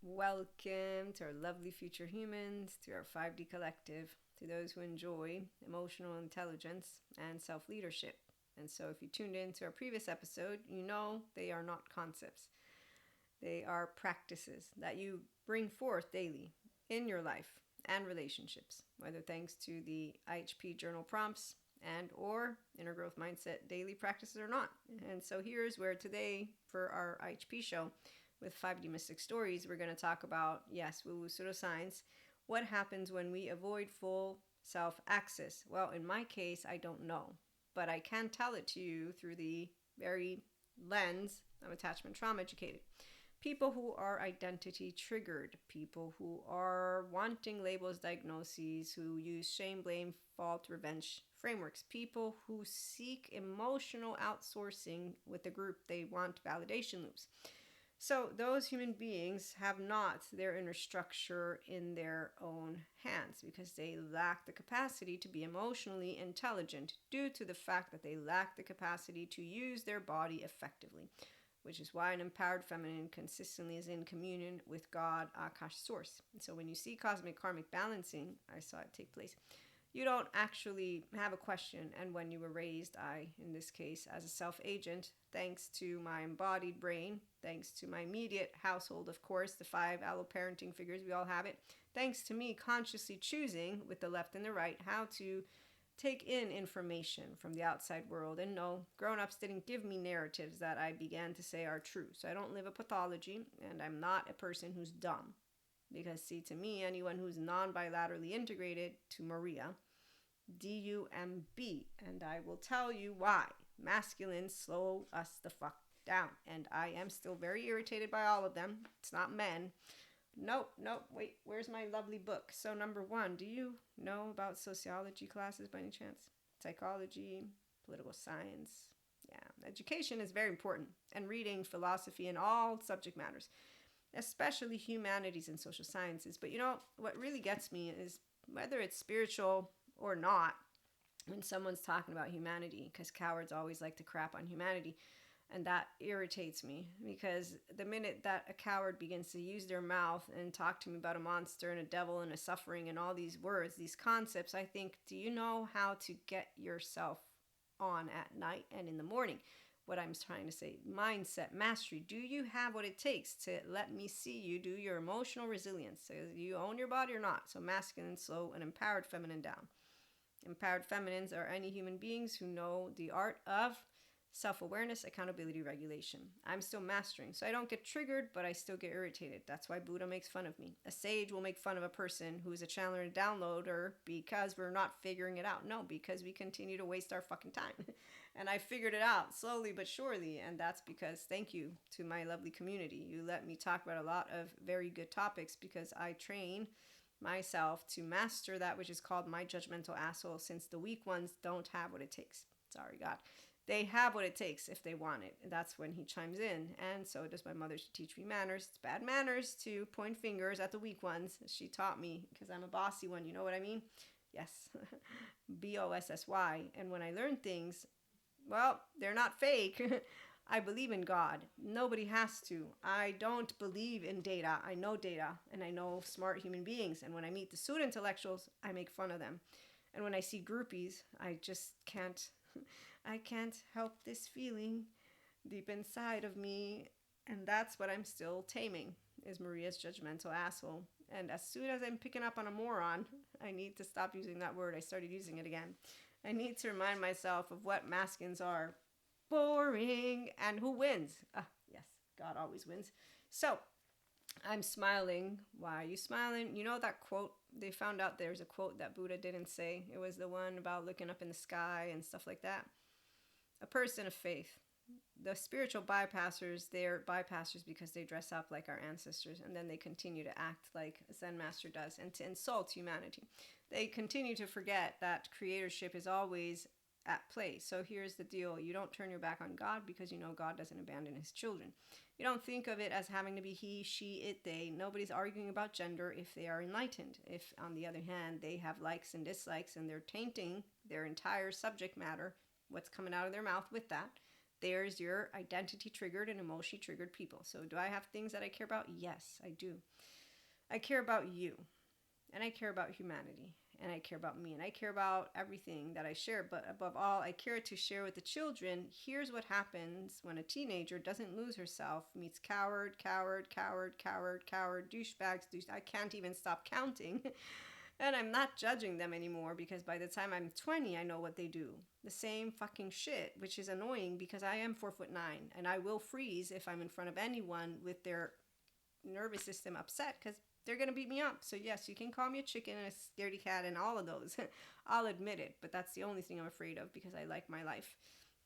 Welcome to our lovely future humans, to our 5D collective, to those who enjoy emotional intelligence and self-leadership. And so if you tuned in to our previous episode, you know they are not concepts. They are practices that you bring forth daily in your life and relationships, whether thanks to the IHP journal prompts and or inner growth mindset daily practices or not. And so here's where today for our IHP show with 5D Mystic Stories, we're going to talk about, yes, woo-woo pseudoscience, what happens when we avoid full self-access. Well, in my case, I don't know, but I can tell it to you through the very lens of attachment trauma educated. People who are identity triggered, people who are wanting labels, diagnoses, who use shame, blame, fault, revenge frameworks, people who seek emotional outsourcing with the group they want validation loops. So those human beings have not their inner structure in their own hands because they lack the capacity to be emotionally intelligent due to the fact that they lack the capacity to use their body effectively, which is why an empowered feminine consistently is in communion with God, Akash source. And so when you see cosmic karmic balancing, I saw it take place, you don't actually have a question. And when you were raised, I, in this case, as a self-agent, thanks to my embodied brain, thanks to my immediate household, of course, the 5 allo-parenting figures, we all have it, thanks to me consciously choosing with the left and the right how to take in information from the outside world. And no, grown-ups didn't give me narratives that I began to say are true. So I don't live a pathology, and I'm not a person who's dumb. Because see, to me, anyone who's non-bilaterally integrated, to Maria, D-U-M-B, and I will tell you why. Masculines slow us the fuck down, and I am still very irritated by all of them. It's not men. Nope, wait, where's my lovely book? So number 1, do you know about sociology classes by any chance? Psychology, political science. Yeah, education is very important, and reading philosophy and all subject matters, especially humanities and social sciences. But you know, what really gets me is whether it's spiritual or not, when someone's talking about humanity, because cowards always like to crap on humanity. And that irritates me because the minute that a coward begins to use their mouth and talk to me about a monster and a devil and a suffering and all these words, these concepts, I think, do you know how to get yourself on at night and in the morning? What I'm trying to say, mindset mastery. Do you have what it takes to let me see you do your emotional resilience? So you own your body or not? So masculine, slow, and empowered feminine down. Empowered feminines are any human beings who know the art of self-awareness, accountability, regulation. I'm still mastering, so I don't get triggered, but I still get irritated. That's why Buddha makes fun of me. A sage will make fun of a person who is a channeler and downloader because we're not figuring it out. No, because we continue to waste our fucking time. And I figured it out slowly but surely, and that's because thank you to my lovely community. You let me talk about a lot of very good topics because I train myself to master that which is called my judgmental asshole, since the weak ones don't have what it takes. Sorry, God. They have what it takes if they want it. And that's when he chimes in. And so does my mother. She teach me manners. It's bad manners to point fingers at the weak ones. She taught me because I'm a bossy one. You know what I mean? Yes. B-O-S-S-Y. And when I learn things, well, they're not fake. I believe in God. Nobody has to. I don't believe in data. I know data, and I know smart human beings. And when I meet the pseudo-intellectuals, I make fun of them. And when I see groupies, I just can't help this feeling deep inside of me. And that's what I'm still taming, is Maria's judgmental asshole. And as soon as I'm picking up on a moron, I need to stop using that word. I started using it again. I need to remind myself of what masculines are. Boring. And who wins? Yes, God always wins. So I'm smiling. Why are you smiling? You know that quote? They found out there's a quote that Buddha didn't say. It was the one about looking up in the sky and stuff like that. A person of faith. The spiritual bypassers, they're bypassers because they dress up like our ancestors, and then they continue to act like a Zen master does and to insult humanity. They continue to forget that creatorship is always at play. So here's the deal. You don't turn your back on God because you know God doesn't abandon his children. You don't think of it as having to be he, she, it, they. Nobody's arguing about gender if they are enlightened. If, on the other hand, they have likes and dislikes and they're tainting their entire subject matter, what's coming out of their mouth with that, there's your identity triggered and emotionally triggered people. So do I have things that I care about? Yes, I do. I care about you, and I care about humanity, and I care about me, and I care about everything that I share. But above all, I care to share with the children. Here's what happens when a teenager doesn't lose herself, meets coward, douchebags, I can't even stop counting. And I'm not judging them anymore, because by the time I'm 20, I know what they do. The same fucking shit, which is annoying because I am 4'9", and I will freeze if I'm in front of anyone with their nervous system upset, because they're going to beat me up. So yes, you can call me a chicken and a scaredy cat and all of those. I'll admit it, but that's the only thing I'm afraid of, because I like my life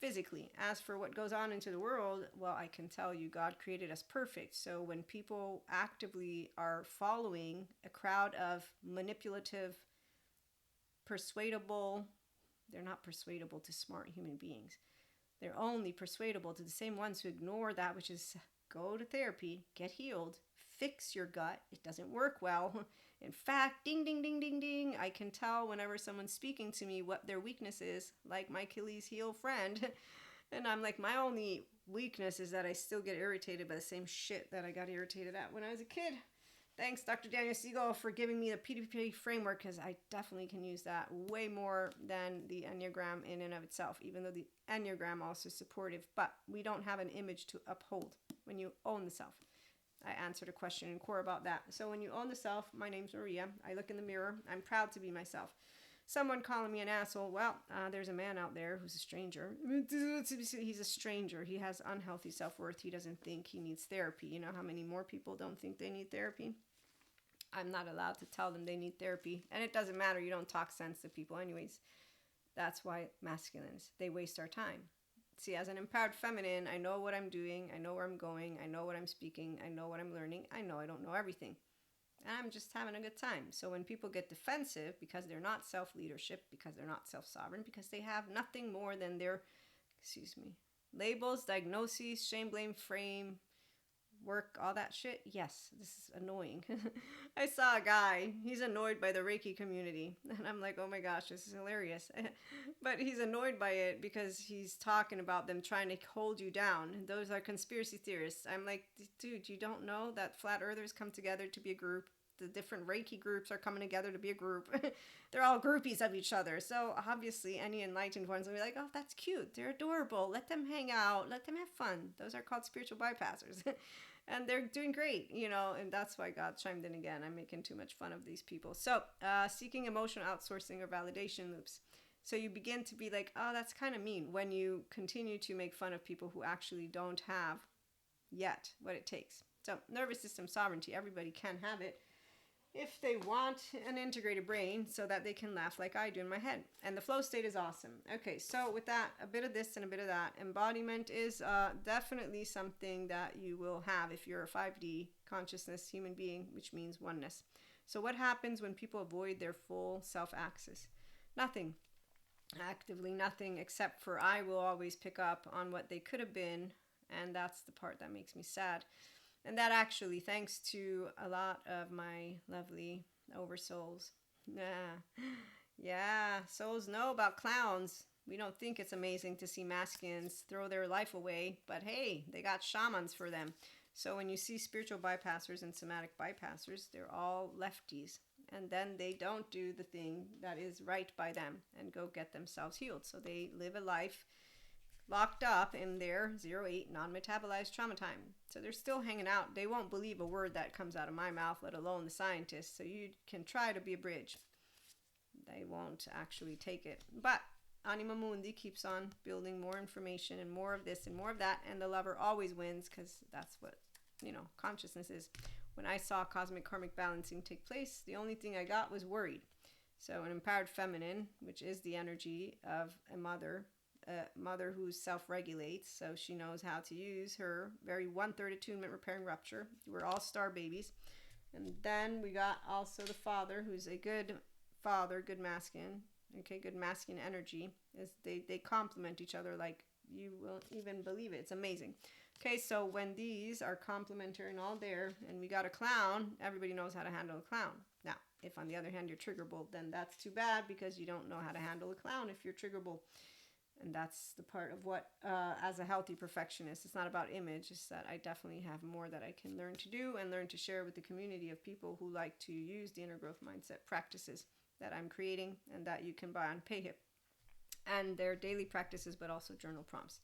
physically. As for what goes on into the world, well, I can tell you, God created us perfect. So when people actively are following a crowd of manipulative, persuadable, they're not persuadable to smart human beings. They're only persuadable to the same ones who ignore that which is go to therapy, get healed, fix your gut. It doesn't work well. In fact, ding, ding, ding, ding, ding, I can tell whenever someone's speaking to me what their weakness is, like my Achilles heel friend. And I'm like, my only weakness is that I still get irritated by the same shit that I got irritated at when I was a kid. Thanks, Dr. Daniel Siegel, for giving me the PDP framework, because I definitely can use that way more than the Enneagram in and of itself, even though the Enneagram also is supportive. But we don't have an image to uphold when you own the self. I answered a question in core about that. So when you own the self, my name's Maria. I look in the mirror. I'm proud to be myself. Someone calling me an asshole. Well, there's a man out there who's a stranger. He's a stranger. He has unhealthy self-worth. He doesn't think he needs therapy. You know how many more people don't think they need therapy? I'm not allowed to tell them they need therapy. And it doesn't matter. You don't talk sense to people anyways. That's why masculines, they waste our time. See, as an empowered feminine, I know what I'm doing. I know where I'm going. I know what I'm speaking. I know what I'm learning. I know I don't know everything. And I'm just having a good time. So when people get defensive because they're not self-leadership, because they're not self-sovereign, because they have nothing more than their, labels, diagnoses, shame, blame, frame, work, all that shit. Yes, this is annoying. I saw a guy, he's annoyed by the Reiki community. And I'm like, oh my gosh, this is hilarious. But he's annoyed by it because he's talking about them trying to hold you down. Those are conspiracy theorists. I'm like, dude, you don't know that flat earthers come together to be a group? The different Reiki groups are coming together to be a group. They're all groupies of each other. So obviously any enlightened ones will be like, oh, that's cute. They're adorable. Let them hang out. Let them have fun. Those are called spiritual bypassers. And they're doing great, and that's why God chimed in again. I'm making too much fun of these people. So seeking emotional outsourcing or validation loops. So you begin to be like, oh, that's kind of mean when you continue to make fun of people who actually don't have yet what it takes. So nervous system sovereignty, everybody can have it if they want an integrated brain so that they can laugh like I do in my head. And the flow state is awesome. Okay, so with that, a bit of this and a bit of that. Embodiment is definitely something that you will have if you're a 5D consciousness human being, which means oneness. So what happens when people avoid their full self-access? Nothing. Actively nothing, except for I will always pick up on what they could have been, and that's the part that makes me sad. And that actually, thanks to a lot of my lovely oversouls. Yeah, souls know about clowns. We don't think it's amazing to see masculines throw their life away, but hey, they got shamans for them. So when you see spiritual bypassers and somatic bypassers, they're all lefties. And then they don't do the thing that is right by them and go get themselves healed. So they live a life locked up in their 08 non-metabolized trauma time. So they're still hanging out. They won't believe a word that comes out of my mouth, let alone the scientists. So you can try to be a bridge. They won't actually take it. But Anima Mundi keeps on building more information and more of this and more of that. And the lover always wins, because that's what, consciousness is. When I saw cosmic karmic balancing take place, the only thing I got was worried. So an empowered feminine, which is the energy of a mother who self-regulates, so she knows how to use her very 1/3 attunement repairing rupture. We're all star babies. And then we got also the father, who's a good father, good masculine, good masculine energy. They complement each other like you won't even believe it. It's amazing. Okay, so when these are complementary and all there, and we got a clown, everybody knows how to handle a clown. Now, if on the other hand you're triggerable, then that's too bad, because you don't know how to handle a clown if you're triggerable. And that's the part of what, as a healthy perfectionist, it's not about image. It's that I definitely have more that I can learn to do and learn to share with the community of people who like to use the inner growth mindset practices that I'm creating and that you can buy on PayHip. And they're daily practices, but also journal prompts.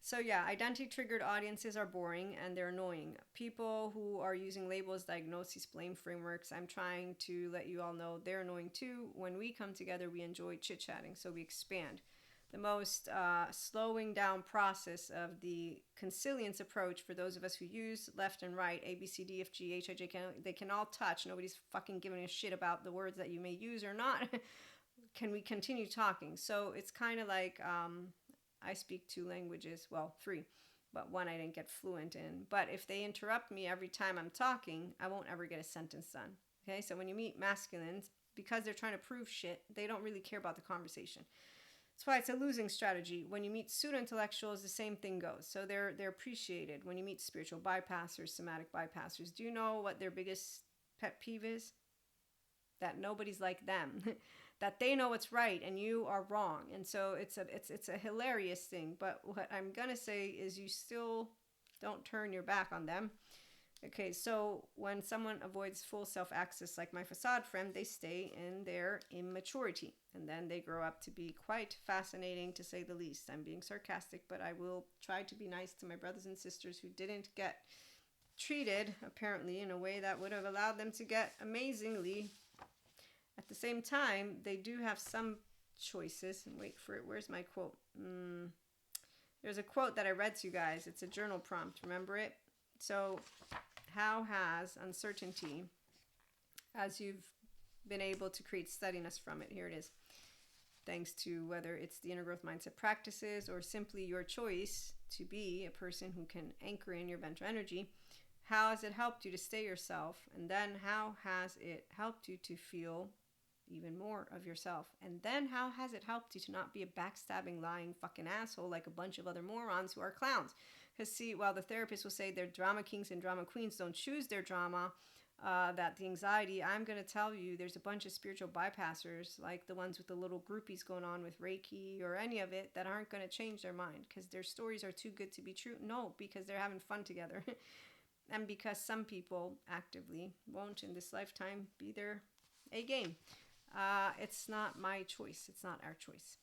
So yeah, identity triggered audiences are boring and they're annoying. People who are using labels, diagnoses, blame frameworks, I'm trying to let you all know they're annoying too. When we come together, we enjoy chit-chatting, so we expand. The most slowing down process of the consilience approach for those of us who use left and right, A, B, C, D, F, G, H, I, J, K, they can all touch. Nobody's fucking giving a shit about the words that you may use or not. Can we continue talking? So it's kind of like I speak 2 languages, well, 3, but 1 I didn't get fluent in. But if they interrupt me every time I'm talking, I won't ever get a sentence done. Okay, so when you meet masculines, because they're trying to prove shit, they don't really care about the conversation. That's why it's a losing strategy. When you meet pseudo-intellectuals, the same thing goes. So they're appreciated. When you meet spiritual bypassers, somatic bypassers, do you know what their biggest pet peeve is? That nobody's like them. That they know what's right and you are wrong. And so it's a hilarious thing. But what I'm gonna say is you still don't turn your back on them. Okay, so when someone avoids full self-access, like my facade friend, they stay in their immaturity. And then they grow up to be quite fascinating, to say the least. I'm being sarcastic, but I will try to be nice to my brothers and sisters who didn't get treated, apparently, in a way that would have allowed them to get amazingly. At the same time, they do have some choices. And wait for it. Where's my quote? There's a quote that I read to you guys. It's a journal prompt. Remember it? So, how has uncertainty, as you've been able to create steadiness from it, here it is, thanks to whether it's the inner growth mindset practices or simply your choice to be a person who can anchor in your ventral energy, how has it helped you to stay yourself? And then how has it helped you to feel even more of yourself? And then how has it helped you to not be a backstabbing, lying fucking asshole like a bunch of other morons who are clowns? Because see, while the therapist will say they're drama kings and drama queens don't choose their drama, that the anxiety, I'm going to tell you, there's a bunch of spiritual bypassers, like the ones with the little groupies going on with Reiki or any of it, that aren't going to change their mind because their stories are too good to be true. No, because they're having fun together. And because some people actively won't in this lifetime be their A game. It's not my choice. It's not our choice.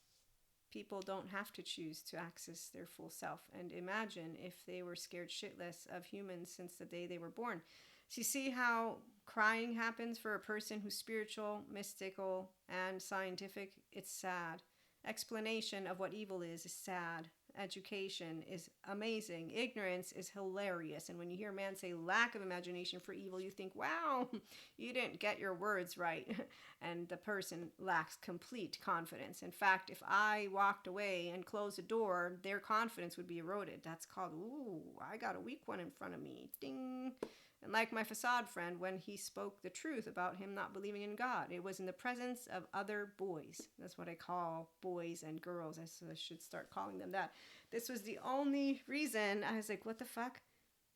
People don't have to choose to access their full self. And imagine if they were scared shitless of humans since the day they were born. So you see how crying happens for a person who's spiritual, mystical, and scientific? It's sad. Explanation of what evil is sad. Education is amazing. Ignorance is hilarious. And when you hear a man say lack of imagination for evil, you think, wow, you didn't get your words right. And the person lacks complete confidence. In fact, if I walked away and closed the door, their confidence would be eroded. That's called, ooh, I got a weak one in front of me. Ding. And like my facade friend, when he spoke the truth about him not believing in God, it was in the presence of other boys. That's what I call boys and girls. I should start calling them that. This was the only reason I was like, what the fuck?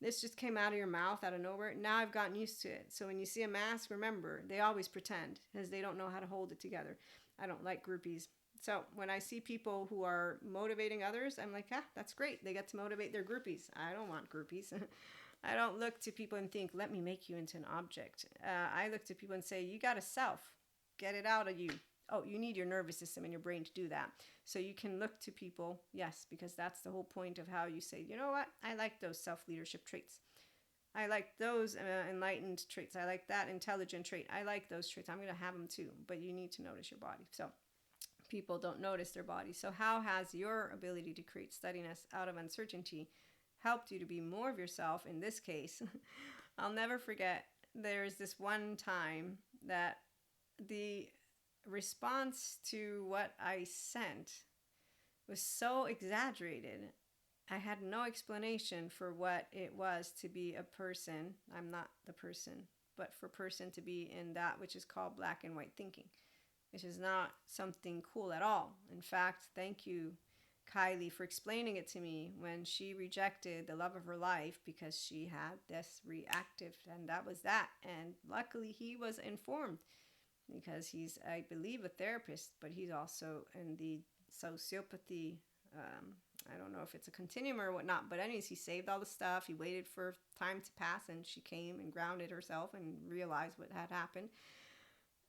This just came out of your mouth out of nowhere. Now I've gotten used to it. So when you see a mask, remember, they always pretend because they don't know how to hold it together. I don't like groupies. So when I see people who are motivating others, I'm like, that's great. They get to motivate their groupies. I don't want groupies. I don't look to people and think, let me make you into an object. I look to people and say, you got a self. Get it out of you. Oh, you need your nervous system and your brain to do that. So you can look to people, yes, because that's the whole point of how you say, you know what? I like those self-leadership traits. I like those enlightened traits. I like that intelligent trait. I like those traits. I'm going to have them too. But you need to notice your body. So people don't notice their body. So how has your ability to create steadiness out of uncertainty helped you to be more of yourself? In this case, I'll never forget, there's this one time that the response to what I sent was so exaggerated. I had no explanation for what it was to be a person. I'm not the person, but for person to be in that which is called black and white thinking, which is not something cool at all. In fact, thank you, Kylie, for explaining it to me when she rejected the love of her life because she had this reactive, and that was that. And luckily he was informed because he's, I believe, a therapist, but he's also in the sociopathy. I don't know if it's a continuum or whatnot, but anyways, he saved all the stuff. He waited for time to pass, and she came and grounded herself and realized what had happened.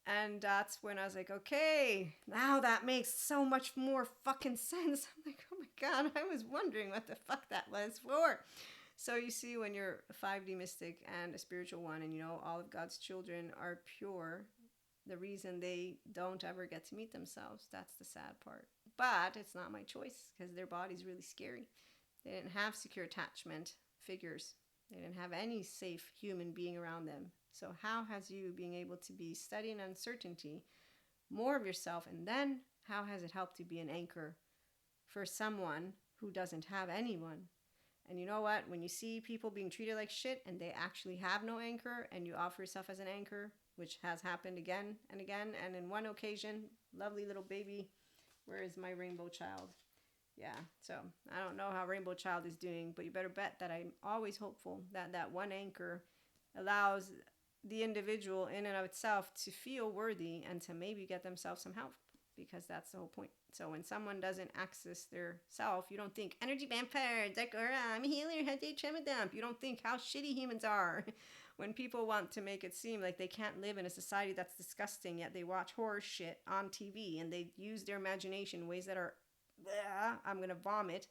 And that's when I was like, okay, now that makes so much more fucking sense. I'm like, oh my God, I was wondering what the fuck that was for. So you see, when you're a 5D mystic and a spiritual one, and you know all of God's children are pure, the reason they don't ever get to meet themselves, that's the sad part. But it's not my choice, because their body's really scary. They didn't have secure attachment figures. They didn't have any safe human being around them. So how has you being able to be studying uncertainty, more of yourself, and then how has it helped you be an anchor for someone who doesn't have anyone? And you know what? When you see people being treated like shit and they actually have no anchor, and you offer yourself as an anchor, which has happened again and again, and in one occasion, lovely little baby, where is my rainbow child? Yeah, so I don't know how Rainbow Child is doing, but you better bet that I'm always hopeful that that one anchor allows the individual in and of itself to feel worthy and to maybe get themselves some help, because that's the whole point. So when someone doesn't access their self, you don't think energy vampire, I'm a healer, had they trauma dump. You don't think how shitty humans are. When people want to make it seem like they can't live in a society that's disgusting, yet they watch horror shit on TV and they use their imagination in ways that are, I'm gonna vomit.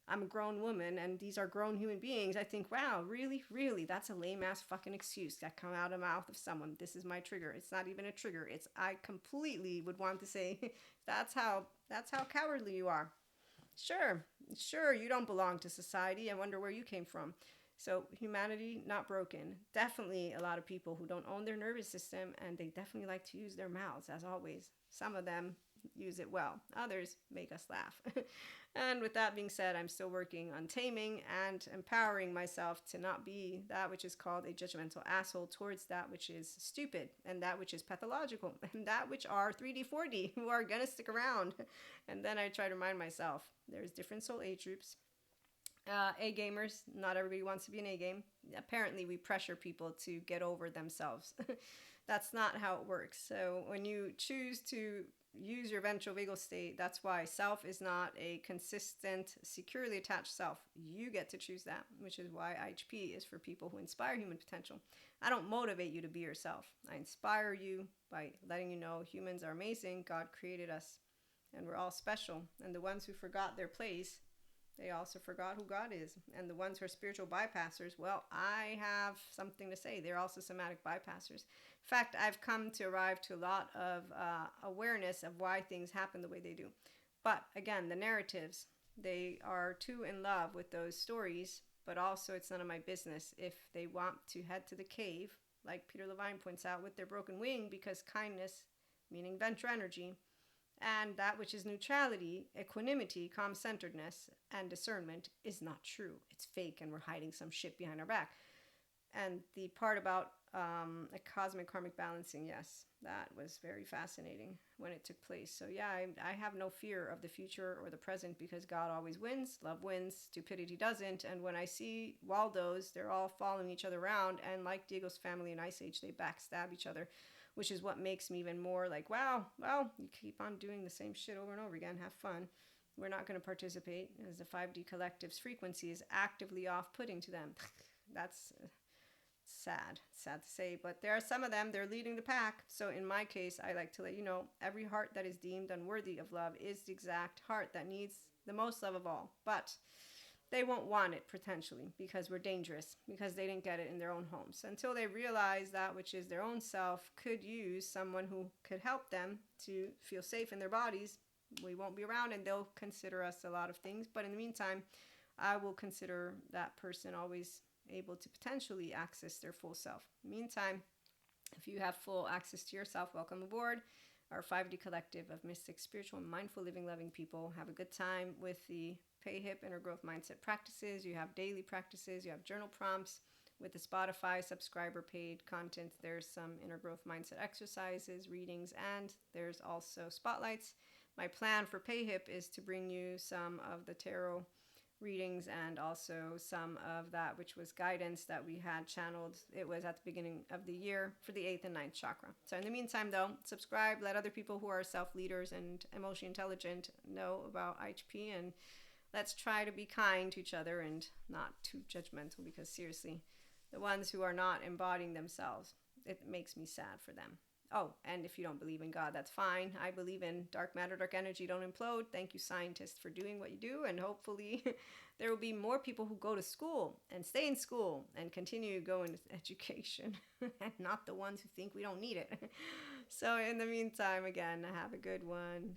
I'm a grown woman and these are grown human beings. I think, wow, really, that's a lame ass fucking excuse that come out of the mouth of someone. This is my trigger. It's not even a trigger. It's, I completely would want to say, that's how cowardly you are. Sure, you don't belong to society. I wonder where you came from. So humanity, not broken. Definitely a lot of people who don't own their nervous system, and they definitely like to use their mouths, as always. Some of them use it well. Others make us laugh. And with that being said, I'm still working on taming and empowering myself to not be that which is called a judgmental asshole towards that which is stupid and that which is pathological and that which are 3D, 4D who are gonna stick around. And then I try to remind myself there's different soul age groups. A gamers, not everybody wants to be an A game. Apparently we pressure people to get over themselves. That's not how it works. So when you choose to use your ventral vagal state, that's why self is not a consistent, securely attached self. You get to choose that, which is why IHP is for people who inspire human potential. I don't motivate you to be yourself. I inspire you by letting you know humans are amazing. God created us and we're all special. And the ones who forgot their place, they also forgot who God is. And the ones who are spiritual bypassers, well, I have something to say. They're also somatic bypassers. In fact, I've come to arrive to a lot of awareness of why things happen the way they do. But again, the narratives, they are too in love with those stories, but also it's none of my business if they want to head to the cave, like Peter Levine points out, with their broken wing, because kindness, meaning ventral energy, and that which is neutrality, equanimity, calm-centeredness, and discernment is not true. It's fake, and we're hiding some shit behind our back. And the part about a cosmic karmic balancing, yes, that was very fascinating when it took place. So yeah, I have no fear of the future or the present, because God always wins, love wins, stupidity doesn't. And when I see Waldos, they're all following each other around, and like Diego's family in Ice Age, they backstab each other, which is what makes me even more like, wow, well, you keep on doing the same shit over and over again, have fun. We're not going to participate, as the 5D collective's frequency is actively off-putting to them. That's sad to say, but there are some of them, they're leading the pack. So in my case, I like to let you know, every heart that is deemed unworthy of love is the exact heart that needs the most love of all. But they won't want it potentially, because we're dangerous, because they didn't get it in their own homes. Until they realize that which is their own self could use someone who could help them to feel safe in their bodies, we won't be around, and they'll consider us a lot of things. But in the meantime, I will consider that person always able to potentially access their full self. Meantime, if you have full access to yourself, welcome aboard our 5D collective of mystic, spiritual, and mindful living, loving people. Have a good time with the PayHip inner growth mindset practices. You have daily practices, you have journal prompts. With the Spotify subscriber paid content, there's some inner growth mindset exercises, readings, and there's also spotlights. My plan for PayHip is to bring you some of the tarot readings and also some of that which was guidance that we had channeled. It was at the beginning of the year for the 8th and 9th chakra. So in the meantime though, subscribe, let other people who are self-leaders and emotionally intelligent know about IHP, and let's try to be kind to each other and not too judgmental, because seriously, the ones who are not embodying themselves, it makes me sad for them. Oh, and if you don't believe in God, that's fine. I believe in dark matter, dark energy don't implode. Thank you, scientists, for doing what you do. And hopefully there will be more people who go to school and stay in school and continue going to education and not the ones who think we don't need it. So in the meantime, again, have a good one.